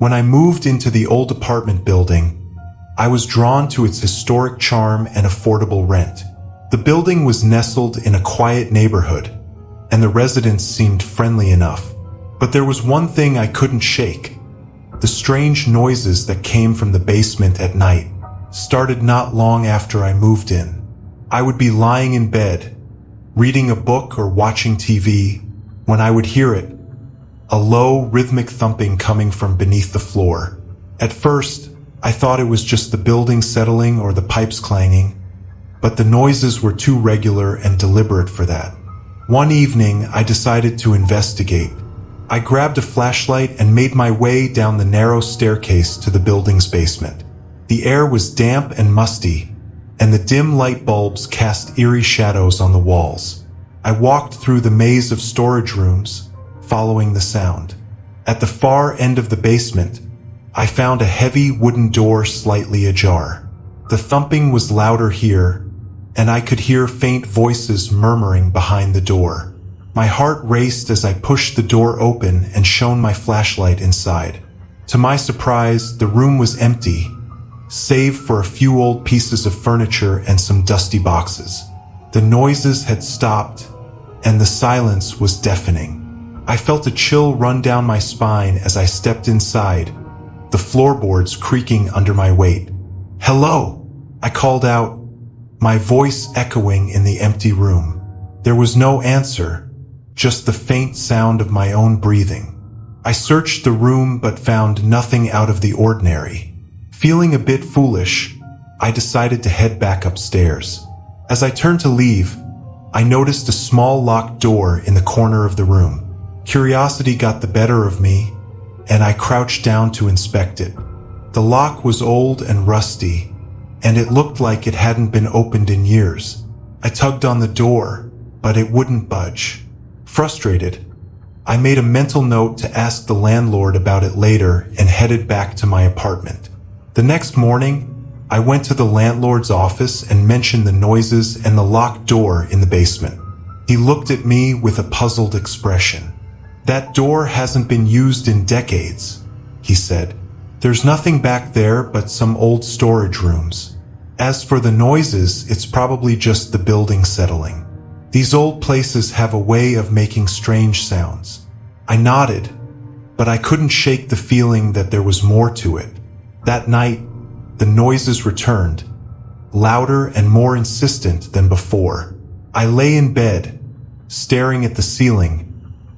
When I moved into the old apartment building, I was drawn to its historic charm and affordable rent. The building was nestled in a quiet neighborhood, and the residents seemed friendly enough. But there was one thing I couldn't shake. The strange noises that came from the basement at night started not long after I moved in. I would be lying in bed, reading a book or watching TV, when I would hear it, a low, rhythmic thumping coming from beneath the floor. At first, I thought it was just the building settling or the pipes clanging, but the noises were too regular and deliberate for that. One evening, I decided to investigate. I grabbed a flashlight and made my way down the narrow staircase to the building's basement. The air was damp and musty, and the dim light bulbs cast eerie shadows on the walls. I walked through the maze of storage rooms, following the sound. At the far end of the basement, I found a heavy wooden door slightly ajar. The thumping was louder here, and I could hear faint voices murmuring behind the door. My heart raced as I pushed the door open and shone my flashlight inside. To my surprise, the room was empty, save for a few old pieces of furniture and some dusty boxes. The noises had stopped, and the silence was deafening. I felt a chill run down my spine as I stepped inside, the floorboards creaking under my weight. "Hello!" I called out, my voice echoing in the empty room. There was no answer, just the faint sound of my own breathing. I searched the room but found nothing out of the ordinary. Feeling a bit foolish, I decided to head back upstairs. As I turned to leave, I noticed a small locked door in the corner of the room. Curiosity got the better of me, and I crouched down to inspect it. The lock was old and rusty, and it looked like it hadn't been opened in years. I tugged on the door, but it wouldn't budge. Frustrated, I made a mental note to ask the landlord about it later and headed back to my apartment. The next morning, I went to the landlord's office and mentioned the noises and the locked door in the basement. He looked at me with a puzzled expression. "That door hasn't been used in decades," he said. "There's nothing back there but some old storage rooms. As for the noises, it's probably just the building settling. These old places have a way of making strange sounds." I nodded, but I couldn't shake the feeling that there was more to it. That night, the noises returned, louder and more insistent than before. I lay in bed, staring at the ceiling,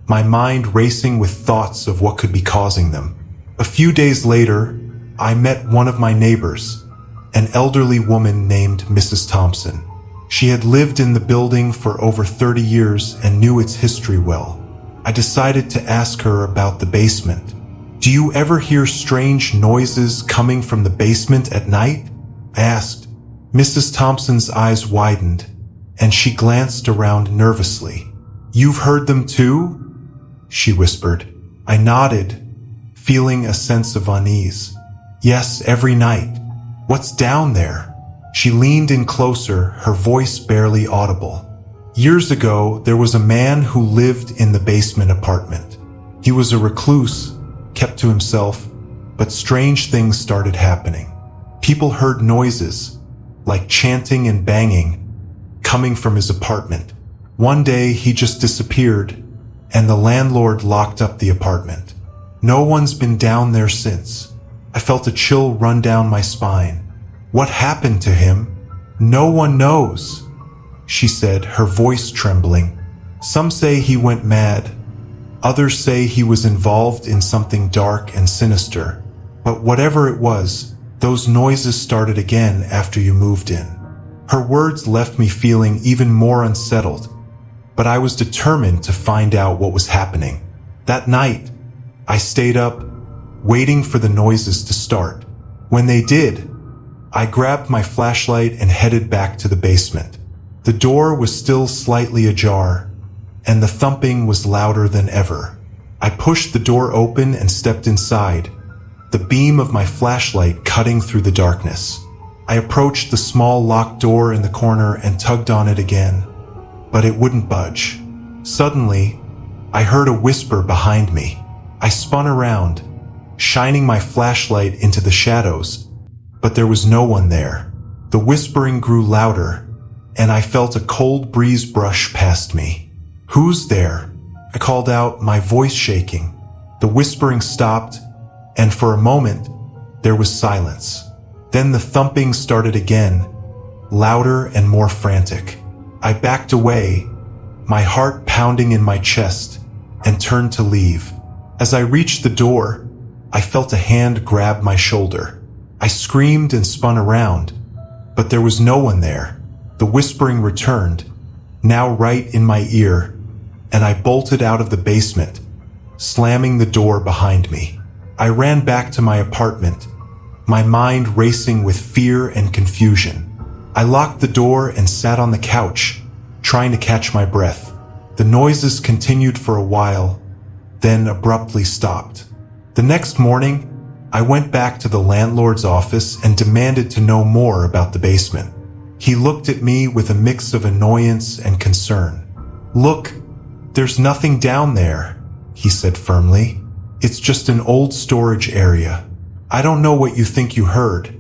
my mind racing with thoughts of what could be causing them. A few days later, I met one of my neighbors, an elderly woman named Mrs. Thompson. She had lived in the building for over 30 years and knew its history well. I decided to ask her about the basement. "Do you ever hear strange noises coming from the basement at night?" I asked. Mrs. Thompson's eyes widened, and she glanced around nervously. "You've heard them too?" she whispered. I nodded, feeling a sense of unease. "Yes, every night." "What's down there?" She leaned in closer, her voice barely audible. "Years ago, there was a man who lived in the basement apartment. He was a recluse, kept to himself, but strange things started happening. People heard noises, like chanting and banging, coming from his apartment. One day, he just disappeared, and the landlord locked up the apartment. No one's been down there since." I felt a chill run down my spine. "What happened to him?" "No one knows," she said, her voice trembling. "Some say he went mad. Others say he was involved in something dark and sinister. But whatever it was, those noises started again after you moved in." Her words left me feeling even more unsettled, but I was determined to find out what was happening. That night, I stayed up, waiting for the noises to start. When they did, I grabbed my flashlight and headed back to the basement. The door was still slightly ajar, and the thumping was louder than ever. I pushed the door open and stepped inside, the beam of my flashlight cutting through the darkness. I approached the small locked door in the corner and tugged on it again, but it wouldn't budge. Suddenly, I heard a whisper behind me. I spun around, shining my flashlight into the shadows, but there was no one there. The whispering grew louder, and I felt a cold breeze brush past me. "Who's there?" I called out, my voice shaking. The whispering stopped, and for a moment, there was silence. Then the thumping started again, louder and more frantic. I backed away, my heart pounding in my chest, and turned to leave. As I reached the door, I felt a hand grab my shoulder. I screamed and spun around, but there was no one there. The whispering returned, now right in my ear, and I bolted out of the basement, slamming the door behind me. I ran back to my apartment, my mind racing with fear and confusion. I locked the door and sat on the couch, trying to catch my breath. The noises continued for a while, then abruptly stopped. The next morning, I went back to the landlord's office and demanded to know more about the basement. He looked at me with a mix of annoyance and concern. "Look, there's nothing down there," he said firmly. "It's just an old storage area. I don't know what you think you heard,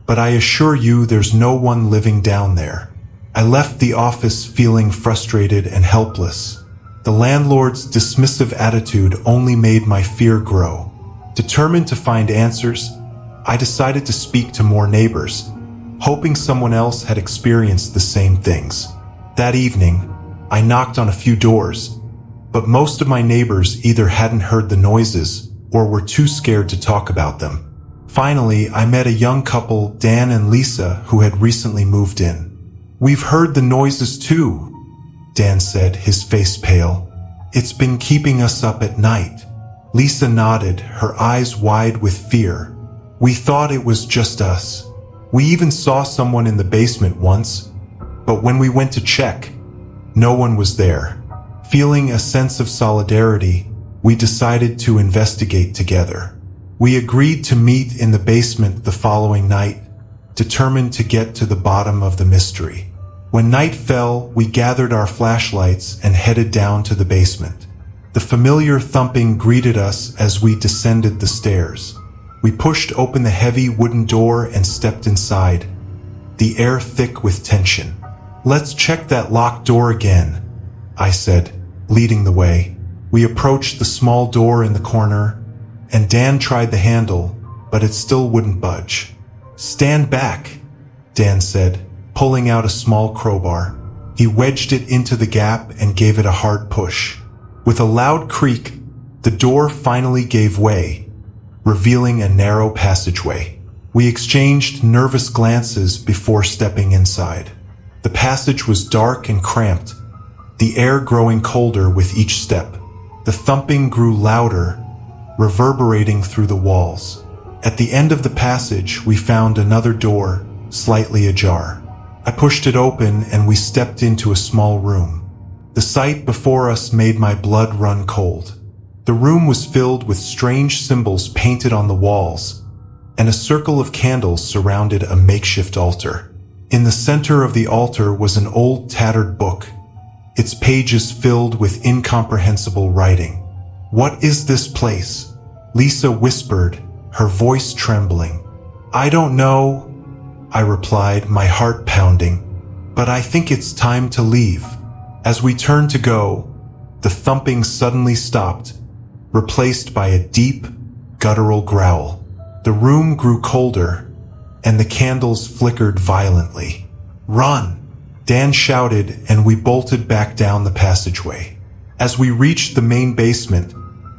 but I assure you there's no one living down there." I left the office feeling frustrated and helpless. The landlord's dismissive attitude only made my fear grow. Determined to find answers, I decided to speak to more neighbors, hoping someone else had experienced the same things. That evening, I knocked on a few doors, but most of my neighbors either hadn't heard the noises or were too scared to talk about them. Finally, I met a young couple, Dan and Lisa, who had recently moved in. "We've heard the noises too," Dan said, his face pale. "It's been keeping us up at night." Lisa nodded, her eyes wide with fear. "We thought it was just us. We even saw someone in the basement once, but when we went to check, no one was there." Feeling a sense of solidarity, we decided to investigate together. We agreed to meet in the basement the following night, determined to get to the bottom of the mystery. When night fell, we gathered our flashlights and headed down to the basement. The familiar thumping greeted us as we descended the stairs. We pushed open the heavy wooden door and stepped inside, the air thick with tension. "Let's check that locked door again," I said, leading the way. We approached the small door in the corner, and Dan tried the handle, but it still wouldn't budge. "Stand back," Dan said, pulling out a small crowbar. He wedged it into the gap and gave it a hard push. With a loud creak, the door finally gave way, revealing a narrow passageway. We exchanged nervous glances before stepping inside. The passage was dark and cramped, the air growing colder with each step. The thumping grew louder, reverberating through the walls. At the end of the passage, we found another door, slightly ajar. I pushed it open and we stepped into a small room. The sight before us made my blood run cold. The room was filled with strange symbols painted on the walls, and a circle of candles surrounded a makeshift altar. In the center of the altar was an old tattered book, its pages filled with incomprehensible writing. "What is this place?" Lisa whispered, her voice trembling. "I don't know," I replied, my heart pounding, "but I think it's time to leave." As we turned to go, the thumping suddenly stopped, replaced by a deep, guttural growl. The room grew colder, and the candles flickered violently. "Run!" Dan shouted, and we bolted back down the passageway. As we reached the main basement,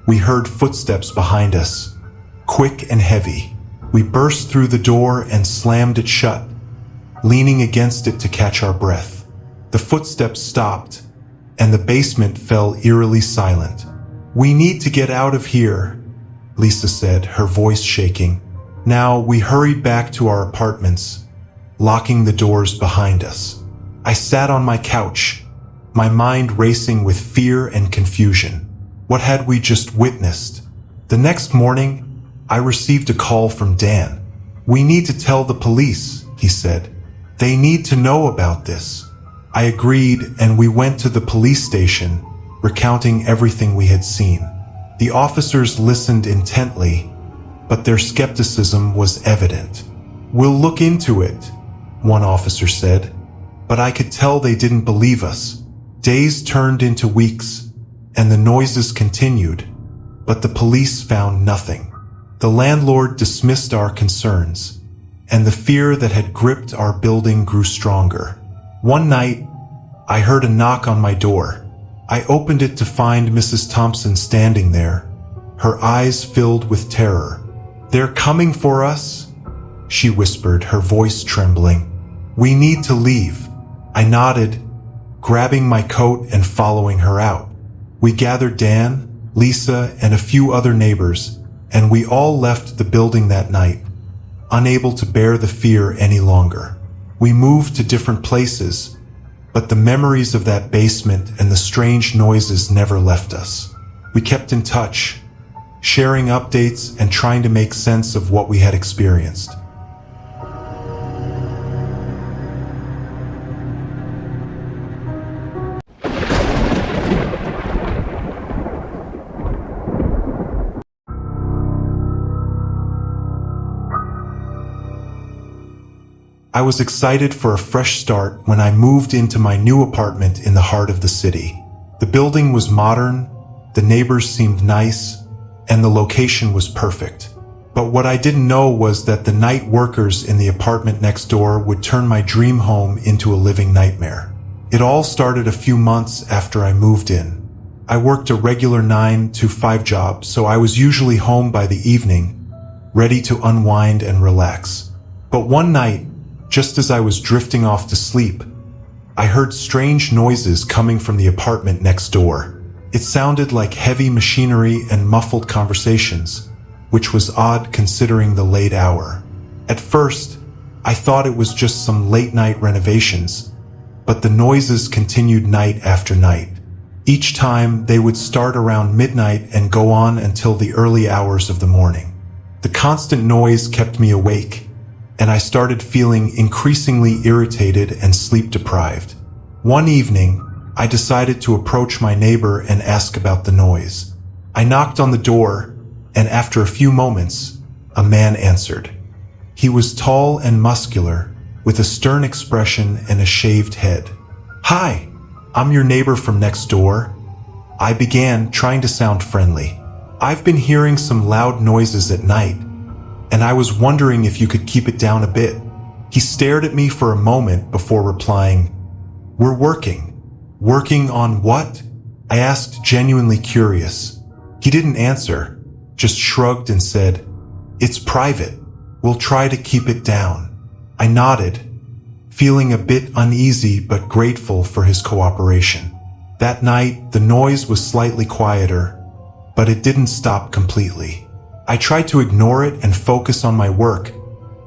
we heard footsteps behind us, quick and heavy. We burst through the door and slammed it shut, leaning against it to catch our breath. The footsteps stopped, and the basement fell eerily silent. "We need to get out of here," Lisa said, her voice shaking. Now we hurried back to our apartments, locking the doors behind us. I sat on my couch, my mind racing with fear and confusion. What had we just witnessed? The next morning, I received a call from Dan. "We need to tell the police," he said. "They need to know about this." I agreed, and we went to the police station, recounting everything we had seen. The officers listened intently, but their skepticism was evident. "We'll look into it," one officer said, but I could tell they didn't believe us. Days turned into weeks, and the noises continued, but the police found nothing. The landlord dismissed our concerns, and the fear that had gripped our building grew stronger. One night, I heard a knock on my door. I opened it to find Mrs. Thompson standing there, her eyes filled with terror. "They're coming for us," she whispered, her voice trembling. "We need to leave." I nodded, grabbing my coat and following her out. We gathered Dan, Lisa, and a few other neighbors, and we all left the building that night, unable to bear the fear any longer. We moved to different places, but the memories of that basement and the strange noises never left us. We kept in touch, sharing updates and trying to make sense of what we had experienced. I was excited for a fresh start when I moved into my new apartment in the heart of the city. The building was modern, the neighbors seemed nice, and the location was perfect. But what I didn't know was that the night workers in the apartment next door would turn my dream home into a living nightmare. It all started a few months after I moved in. I worked a regular 9 to 5 job, so I was usually home by the evening, ready to unwind and relax. But one night, just as I was drifting off to sleep, I heard strange noises coming from the apartment next door. It sounded like heavy machinery and muffled conversations, which was odd considering the late hour. At first, I thought it was just some late-night renovations, but the noises continued night after night. Each time, they would start around midnight and go on until the early hours of the morning. The constant noise kept me awake, and I started feeling increasingly irritated and sleep-deprived. One evening, I decided to approach my neighbor and ask about the noise. I knocked on the door, and after a few moments, a man answered. He was tall and muscular, with a stern expression and a shaved head. "Hi, I'm your neighbor from next door," I began, trying to sound friendly. "I've been hearing some loud noises at night, and I was wondering if you could keep it down a bit." He stared at me for a moment before replying, "We're working." "Working on what?" I asked, genuinely curious. He didn't answer, just shrugged and said, "It's private. We'll try to keep it down." I nodded, feeling a bit uneasy but grateful for his cooperation. That night, the noise was slightly quieter, but it didn't stop completely. I tried to ignore it and focus on my work,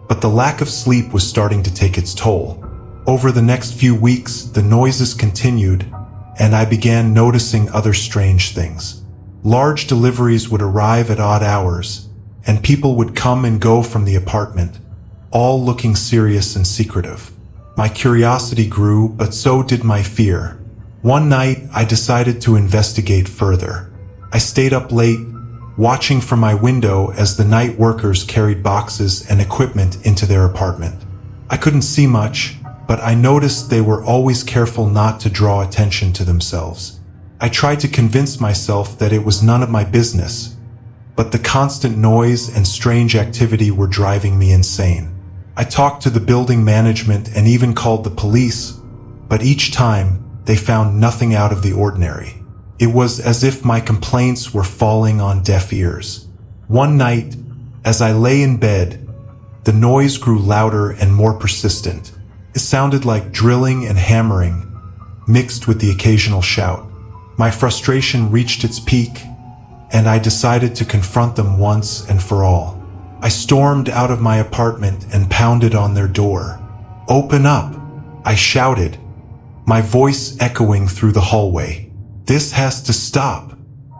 but the lack of sleep was starting to take its toll. Over the next few weeks, the noises continued, and I began noticing other strange things. Large deliveries would arrive at odd hours, and people would come and go from the apartment, all looking serious and secretive. My curiosity grew, but so did my fear. One night, I decided to investigate further. I stayed up late, watching from my window as the night workers carried boxes and equipment into their apartment. I couldn't see much, but I noticed they were always careful not to draw attention to themselves. I tried to convince myself that it was none of my business, but the constant noise and strange activity were driving me insane. I talked to the building management and even called the police, but each time they found nothing out of the ordinary. It was as if my complaints were falling on deaf ears. One night, as I lay in bed, the noise grew louder and more persistent. It sounded like drilling and hammering, mixed with the occasional shout. My frustration reached its peak, and I decided to confront them once and for all. I stormed out of my apartment and pounded on their door. "Open up!" I shouted, my voice echoing through the hallway. "This has to stop."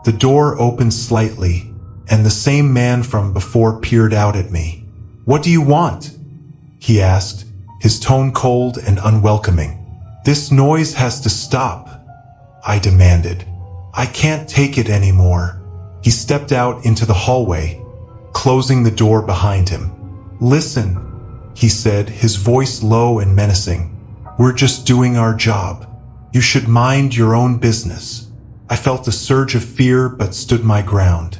The door opened slightly, and the same man from before peered out at me. "What do you want?" he asked, his tone cold and unwelcoming. "This noise has to stop," I demanded. "I can't take it anymore." He stepped out into the hallway, closing the door behind him. "Listen," he said, his voice low and menacing. "We're just doing our job. You should mind your own business." I felt a surge of fear but stood my ground.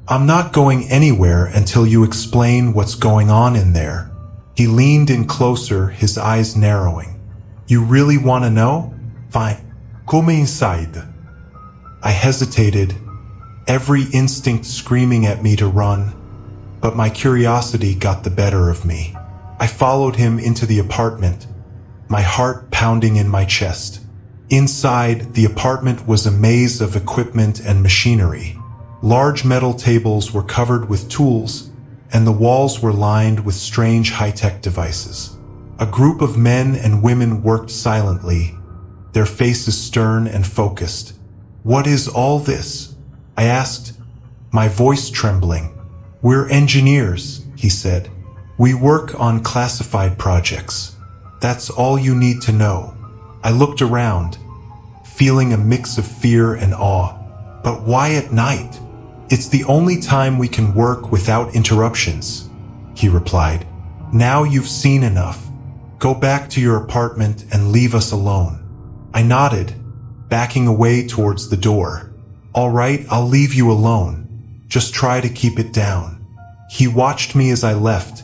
"I'm not going anywhere until you explain what's going on in there." He leaned in closer, his eyes narrowing. "You really want to know? Fine. Come inside." I hesitated, every instinct screaming at me to run, but my curiosity got the better of me. I followed him into the apartment, my heart pounding in my chest. Inside, the apartment was a maze of equipment and machinery. Large metal tables were covered with tools, and the walls were lined with strange high-tech devices. A group of men and women worked silently, their faces stern and focused. "What is all this?" I asked, my voice trembling. "We're engineers," he said. "We work on classified projects. That's all you need to know." I looked around, feeling a mix of fear and awe. "But why at night?" "It's the only time we can work without interruptions," he replied. "Now you've seen enough. Go back to your apartment and leave us alone." I nodded, backing away towards the door. "All right, I'll leave you alone. Just try to keep it down." He watched me as I left,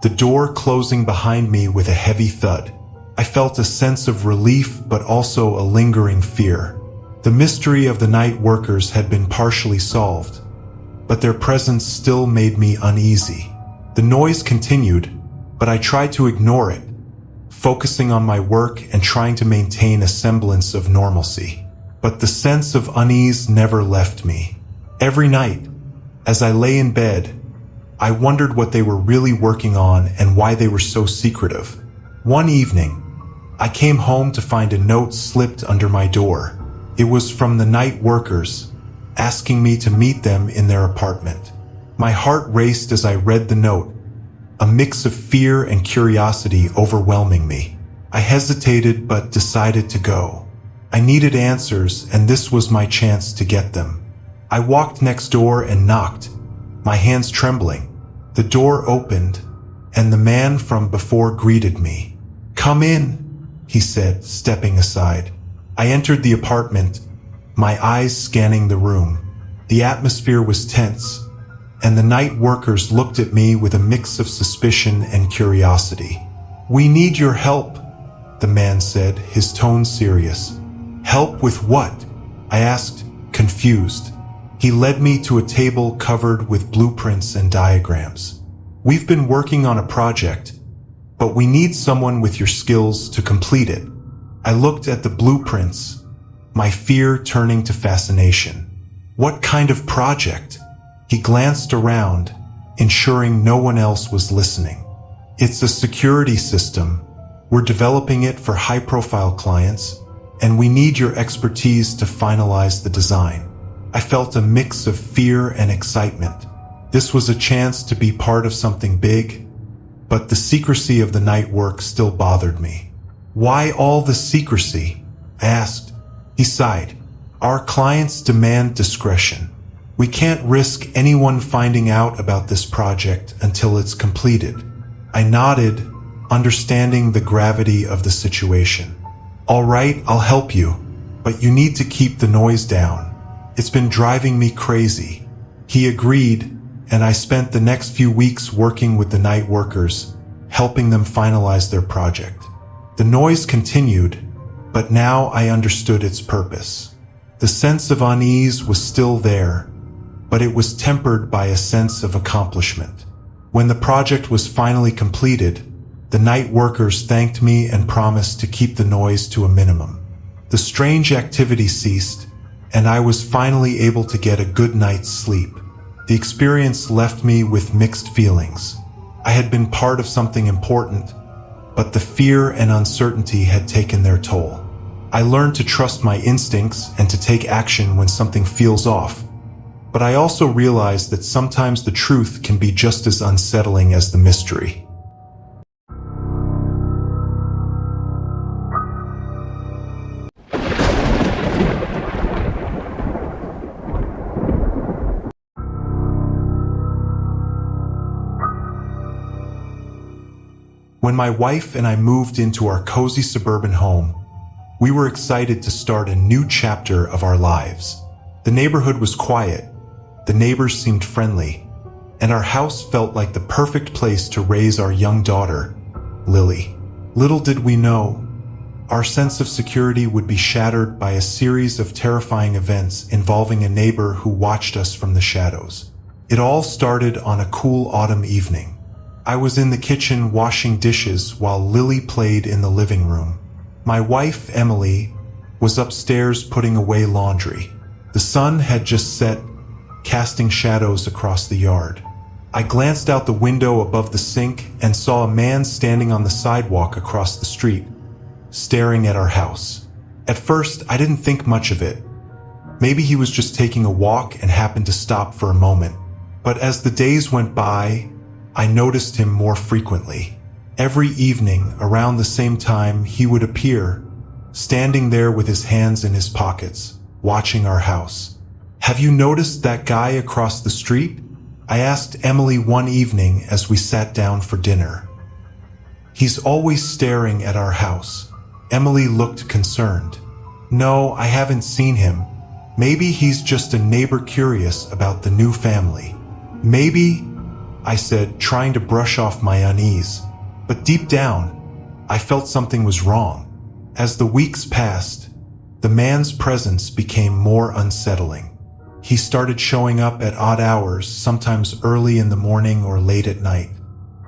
the door closing behind me with a heavy thud. I felt a sense of relief but also a lingering fear. The mystery of the night workers had been partially solved, but their presence still made me uneasy. The noise continued, but I tried to ignore it, focusing on my work and trying to maintain a semblance of normalcy. But the sense of unease never left me. Every night, as I lay in bed, I wondered what they were really working on and why they were so secretive. One evening, I came home to find a note slipped under my door. It was from the night workers, asking me to meet them in their apartment. My heart raced as I read the note, a mix of fear and curiosity overwhelming me. I hesitated but decided to go. I needed answers, and this was my chance to get them. I walked next door and knocked, my hands trembling. The door opened, and the man from before greeted me. "Come in," he said, stepping aside. I entered the apartment, my eyes scanning the room. The atmosphere was tense, and the night workers looked at me with a mix of suspicion and curiosity. "We need your help," the man said, his tone serious. "Help with what?" I asked, confused. He led me to a table covered with blueprints and diagrams. "We've been working on a project, but we need someone with your skills to complete it." I looked at the blueprints, my fear turning to fascination. "What kind of project?" He glanced around, ensuring no one else was listening. "It's a security system. We're developing it for high-profile clients, and we need your expertise to finalize the design." I felt a mix of fear and excitement. This was a chance to be part of something big, but the secrecy of the night work still bothered me. "Why all the secrecy?" I asked. He sighed. "Our clients demand discretion. We can't risk anyone finding out about this project until it's completed." I nodded, understanding the gravity of the situation. "All right, I'll help you, but you need to keep the noise down. It's been driving me crazy." He agreed, and I spent the next few weeks working with the night workers, helping them finalize their project. The noise continued, but now I understood its purpose. The sense of unease was still there, but it was tempered by a sense of accomplishment. When the project was finally completed, the night workers thanked me and promised to keep the noise to a minimum. The strange activity ceased, and I was finally able to get a good night's sleep. The experience left me with mixed feelings. I had been part of something important, but the fear and uncertainty had taken their toll. I learned to trust my instincts and to take action when something feels off. But I also realized that sometimes the truth can be just as unsettling as the mystery. When my wife and I moved into our cozy suburban home, we were excited to start a new chapter of our lives. The neighborhood was quiet, the neighbors seemed friendly, and our house felt like the perfect place to raise our young daughter, Lily. Little did we know, our sense of security would be shattered by a series of terrifying events involving a neighbor who watched us from the shadows. It all started on a cool autumn evening. I was in the kitchen washing dishes while Lily played in the living room. My wife, Emily, was upstairs putting away laundry. The sun had just set, casting shadows across the yard. I glanced out the window above the sink and saw a man standing on the sidewalk across the street, staring at our house. At first, I didn't think much of it. Maybe he was just taking a walk and happened to stop for a moment. But as the days went by, I noticed him more frequently. Every evening, around the same time, he would appear, standing there with his hands in his pockets, watching our house. "Have you noticed that guy across the street?" I asked Emily one evening as we sat down for dinner. "He's always staring at our house." Emily looked concerned. "No, I haven't seen him. Maybe he's just a neighbor curious about the new family." "Maybe," I said, trying to brush off my unease. But deep down, I felt something was wrong. As the weeks passed, the man's presence became more unsettling. He started showing up at odd hours, sometimes early in the morning or late at night.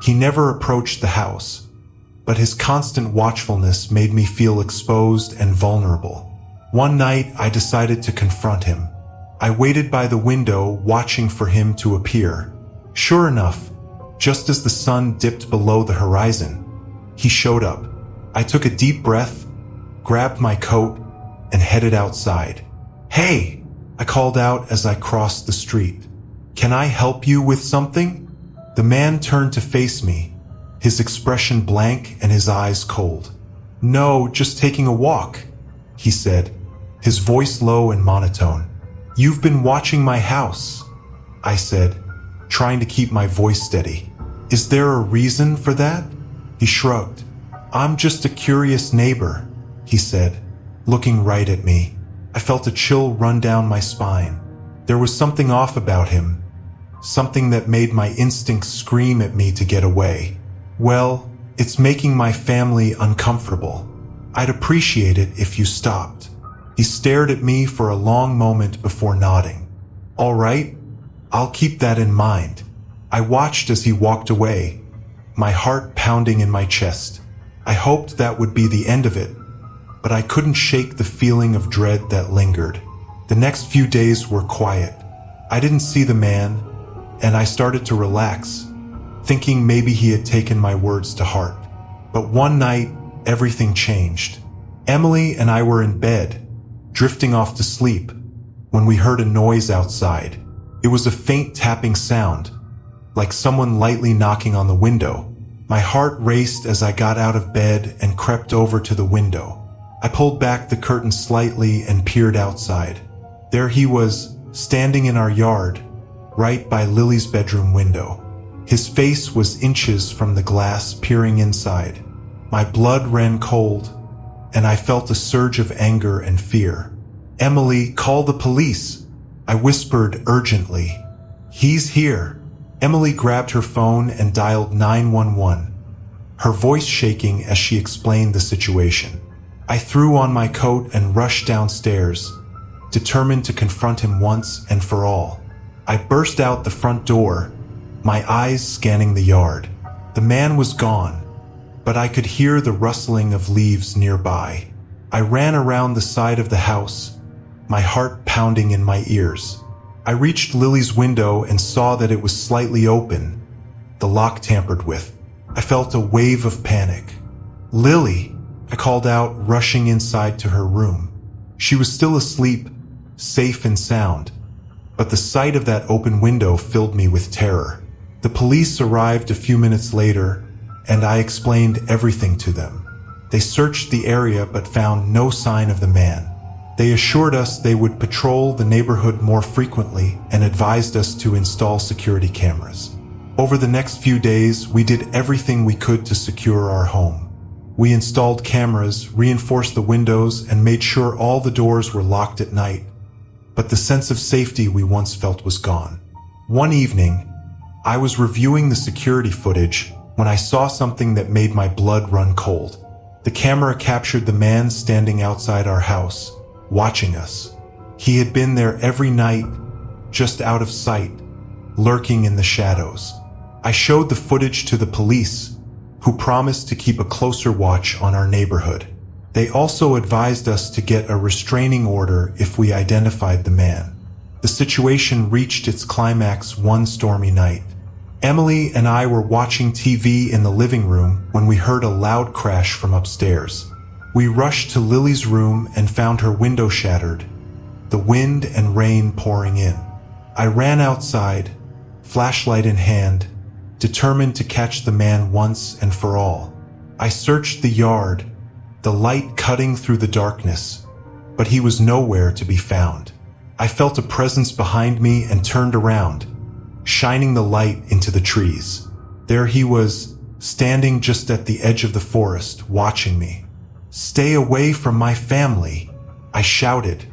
He never approached the house, but his constant watchfulness made me feel exposed and vulnerable. One night, I decided to confront him. I waited by the window, watching for him to appear. Sure enough, just as the sun dipped below the horizon, he showed up. I took a deep breath, grabbed my coat, and headed outside. "Hey!" I called out as I crossed the street. "Can I help you with something?" The man turned to face me, his expression blank and his eyes cold. "No, just taking a walk," he said, his voice low and monotone. "You've been watching my house," I said, trying to keep my voice steady. "Is there a reason for that?" He shrugged. "I'm just a curious neighbor," he said, looking right at me. I felt a chill run down my spine. There was something off about him, something that made my instincts scream at me to get away. "Well, it's making my family uncomfortable. I'd appreciate it if you stopped." He stared at me for a long moment before nodding. "All right, I'll keep that in mind." I watched as he walked away, my heart pounding in my chest. I hoped that would be the end of it, but I couldn't shake the feeling of dread that lingered. The next few days were quiet. I didn't see the man, and I started to relax, thinking maybe he had taken my words to heart. But one night, everything changed. Emily and I were in bed, drifting off to sleep, when we heard a noise outside. It was a faint tapping sound, like someone lightly knocking on the window. My heart raced as I got out of bed and crept over to the window. I pulled back the curtain slightly and peered outside. There he was, standing in our yard, right by Lily's bedroom window. His face was inches from the glass, peering inside. My blood ran cold, and I felt a surge of anger and fear. "Emily, call the police," I whispered urgently. "He's here." Emily grabbed her phone and dialed 911, her voice shaking as she explained the situation. I threw on my coat and rushed downstairs, determined to confront him once and for all. I burst out the front door, my eyes scanning the yard. The man was gone, but I could hear the rustling of leaves nearby. I ran around the side of the house, my heart pounding in my ears. I reached Lily's window and saw that it was slightly open, the lock tampered with. I felt a wave of panic. "Lily," I called out, rushing inside to her room. She was still asleep, safe and sound, but the sight of that open window filled me with terror. The police arrived a few minutes later, and I explained everything to them. They searched the area but found no sign of the man. They assured us they would patrol the neighborhood more frequently and advised us to install security cameras. Over the next few days, we did everything we could to secure our home. We installed cameras, reinforced the windows, and made sure all the doors were locked at night. But the sense of safety we once felt was gone. One evening, I was reviewing the security footage when I saw something that made my blood run cold. The camera captured the man standing outside our house, watching us. He had been there every night, just out of sight, lurking in the shadows. I showed the footage to the police, who promised to keep a closer watch on our neighborhood. They also advised us to get a restraining order if we identified the man. The situation reached its climax one stormy night. Emily and I were watching TV in the living room when we heard a loud crash from upstairs. We rushed to Lily's room and found her window shattered, the wind and rain pouring in. I ran outside, flashlight in hand, determined to catch the man once and for all. I searched the yard, the light cutting through the darkness, but he was nowhere to be found. I felt a presence behind me and turned around, shining the light into the trees. There he was, standing just at the edge of the forest, watching me. "Stay away from my family," I shouted,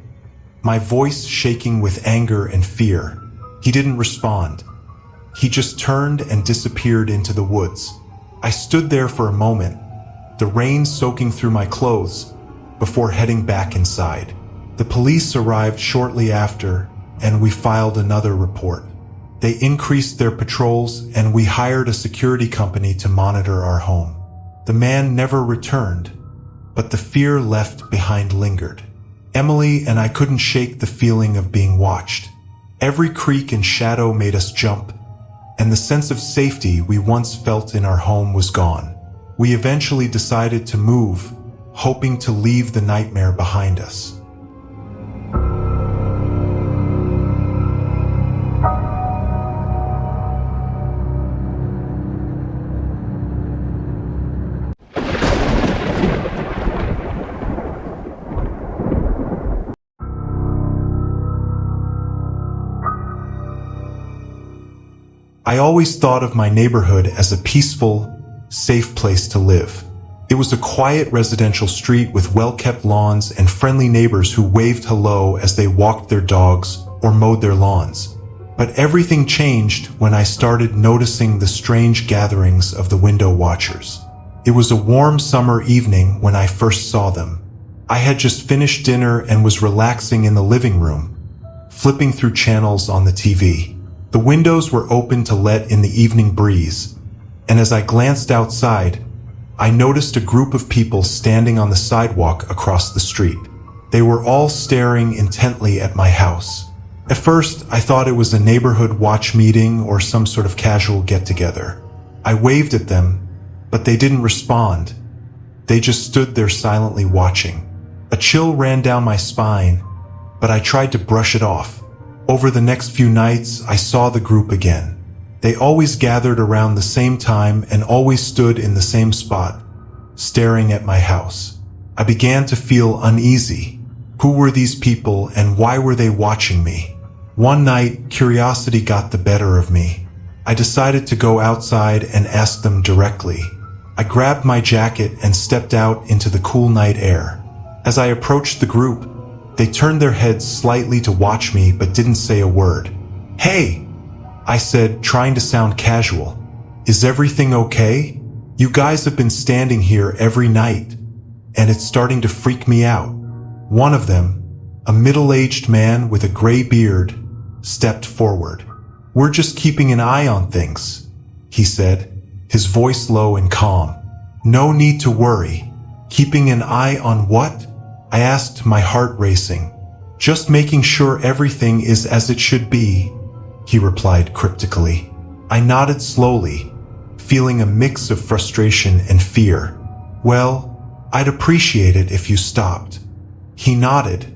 my voice shaking with anger and fear. He didn't respond. He just turned and disappeared into the woods. I stood there for a moment, the rain soaking through my clothes, before heading back inside. The police arrived shortly after, and we filed another report. They increased their patrols, and we hired a security company to monitor our home. The man never returned, but the fear left behind lingered. Emily and I couldn't shake the feeling of being watched. Every creak and shadow made us jump, and the sense of safety we once felt in our home was gone. We eventually decided to move, hoping to leave the nightmare behind us. I always thought of my neighborhood as a peaceful, safe place to live. It was a quiet residential street with well-kept lawns and friendly neighbors who waved hello as they walked their dogs or mowed their lawns. But everything changed when I started noticing the strange gatherings of the window watchers. It was a warm summer evening when I first saw them. I had just finished dinner and was relaxing in the living room, flipping through channels on the TV. The windows were open to let in the evening breeze, and as I glanced outside, I noticed a group of people standing on the sidewalk across the street. They were all staring intently at my house. At first, I thought it was a neighborhood watch meeting or some sort of casual get-together. I waved at them, but they didn't respond. They just stood there silently watching. A chill ran down my spine, but I tried to brush it off. Over the next few nights, I saw the group again. They always gathered around the same time and always stood in the same spot, staring at my house. I began to feel uneasy. Who were these people and why were they watching me? One night, curiosity got the better of me. I decided to go outside and ask them directly. I grabbed my jacket and stepped out into the cool night air. As I approached the group, they turned their heads slightly to watch me but didn't say a word. "Hey," I said, trying to sound casual. "Is everything okay? You guys have been standing here every night, and it's starting to freak me out." One of them, a middle-aged man with a gray beard, stepped forward. "We're just keeping an eye on things," he said, his voice low and calm. "No need to worry." "Keeping an eye on what?" I asked, my heart racing. "Just making sure everything is as it should be," he replied cryptically. I nodded slowly, feeling a mix of frustration and fear. "Well, I'd appreciate it if you stopped." He nodded,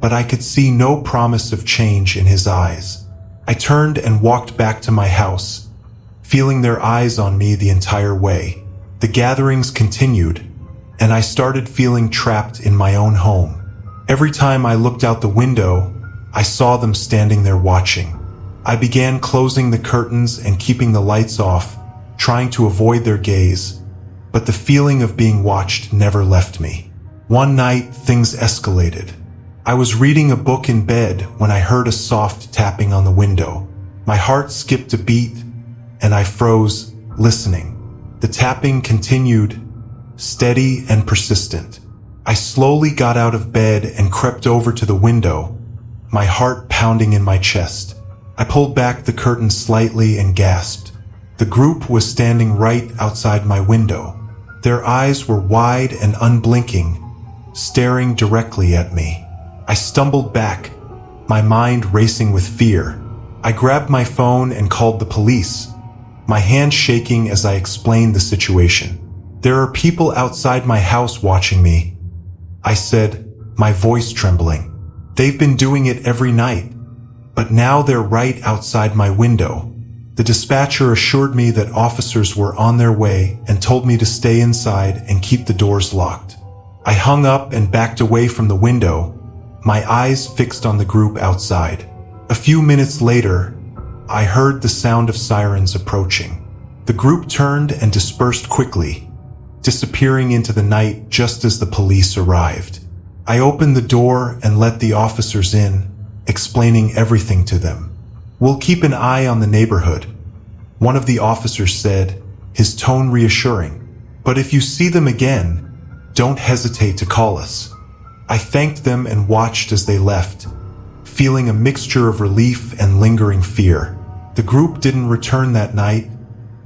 but I could see no promise of change in his eyes. I turned and walked back to my house, feeling their eyes on me the entire way. The gatherings continued, and I started feeling trapped in my own home. Every time I looked out the window, I saw them standing there watching. I began closing the curtains and keeping the lights off, trying to avoid their gaze, but the feeling of being watched never left me. One night, things escalated. I was reading a book in bed when I heard a soft tapping on the window. My heart skipped a beat, and I froze, listening. The tapping continued, steady and persistent. I slowly got out of bed and crept over to the window, my heart pounding in my chest. I pulled back the curtain slightly and gasped. The group was standing right outside my window. Their eyes were wide and unblinking, staring directly at me. I stumbled back, my mind racing with fear. I grabbed my phone and called the police, my hand shaking as I explained the situation. "There are people outside my house watching me," I said, my voice trembling. "They've been doing it every night, but now they're right outside my window." The dispatcher assured me that officers were on their way and told me to stay inside and keep the doors locked. I hung up and backed away from the window, my eyes fixed on the group outside. A few minutes later, I heard the sound of sirens approaching. The group turned and dispersed quickly, disappearing into the night just as the police arrived. I opened the door and let the officers in, explaining everything to them. "We'll keep an eye on the neighborhood," one of the officers said, his tone reassuring. "But if you see them again, don't hesitate to call us." I thanked them and watched as they left, feeling a mixture of relief and lingering fear. The group didn't return that night,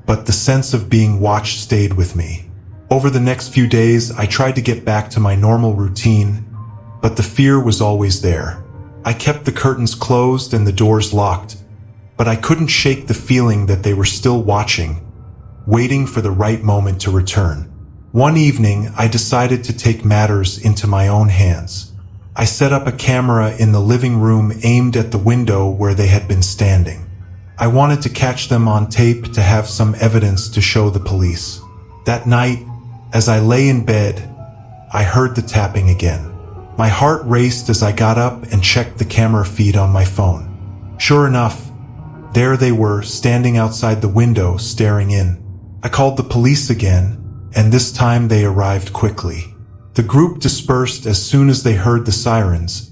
but the sense of being watched stayed with me. Over the next few days, I tried to get back to my normal routine, but the fear was always there. I kept the curtains closed and the doors locked, but I couldn't shake the feeling that they were still watching, waiting for the right moment to return. One evening, I decided to take matters into my own hands. I set up a camera in the living room aimed at the window where they had been standing. I wanted to catch them on tape to have some evidence to show the police. That night, as I lay in bed, I heard the tapping again. My heart raced as I got up and checked the camera feed on my phone. Sure enough, there they were, standing outside the window, staring in. I called the police again, and this time they arrived quickly. The group dispersed as soon as they heard the sirens,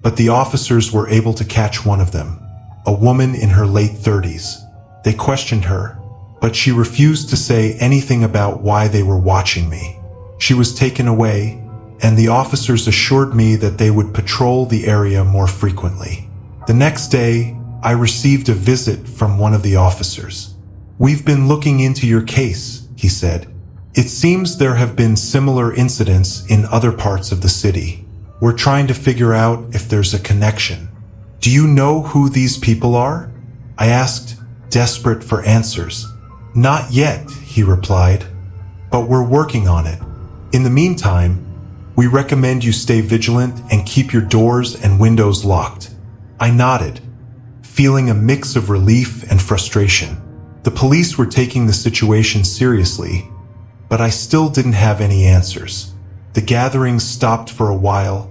but the officers were able to catch one of them, a woman in her late 30s. They questioned her, but she refused to say anything about why they were watching me. She was taken away, and the officers assured me that they would patrol the area more frequently. The next day, I received a visit from one of the officers. "We've been looking into your case," he said. "It seems there have been similar incidents in other parts of the city. We're trying to figure out if there's a connection. Do you know who these people are?" I asked, desperate for answers. "Not yet," he replied, "but we're working on it. In the meantime, we recommend you stay vigilant and keep your doors and windows locked." I nodded, feeling a mix of relief and frustration. The police were taking the situation seriously, but I still didn't have any answers. The gatherings stopped for a while,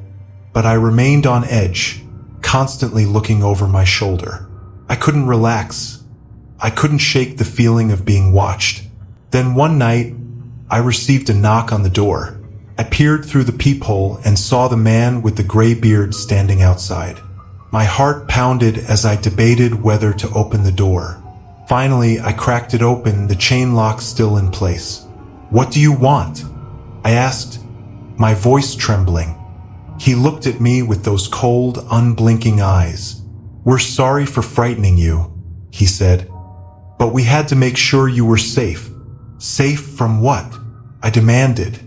but I remained on edge, constantly looking over my shoulder. I couldn't relax. I couldn't shake the feeling of being watched. Then one night, I received a knock on the door. I peered through the peephole and saw the man with the gray beard standing outside. My heart pounded as I debated whether to open the door. Finally, I cracked it open, the chain lock still in place. "What do you want?" I asked, my voice trembling. He looked at me with those cold, unblinking eyes. "We're sorry for frightening you," he said, "but we had to make sure you were safe." "Safe from what?" I demanded.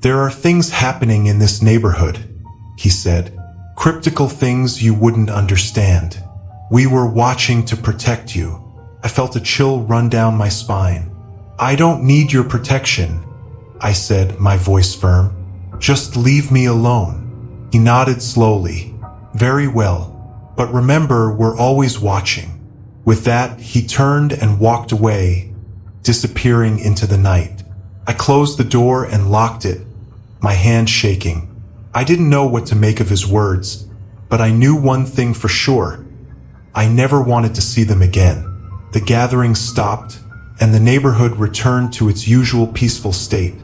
"There are things happening in this neighborhood," he said. "Cryptical things you wouldn't understand. We were watching to protect you." I felt a chill run down my spine. "I don't need your protection," I said, my voice firm. "Just leave me alone." He nodded slowly. "Very well, but remember, we're always watching." With that, he turned and walked away, disappearing into the night. I closed the door and locked it, my hand shaking. I didn't know what to make of his words, but I knew one thing for sure. I never wanted to see them again. The gathering stopped, and the neighborhood returned to its usual peaceful state.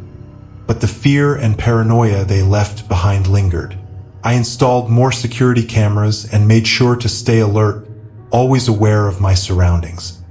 But the fear and paranoia they left behind lingered. I installed more security cameras and made sure to stay alert, always aware of my surroundings.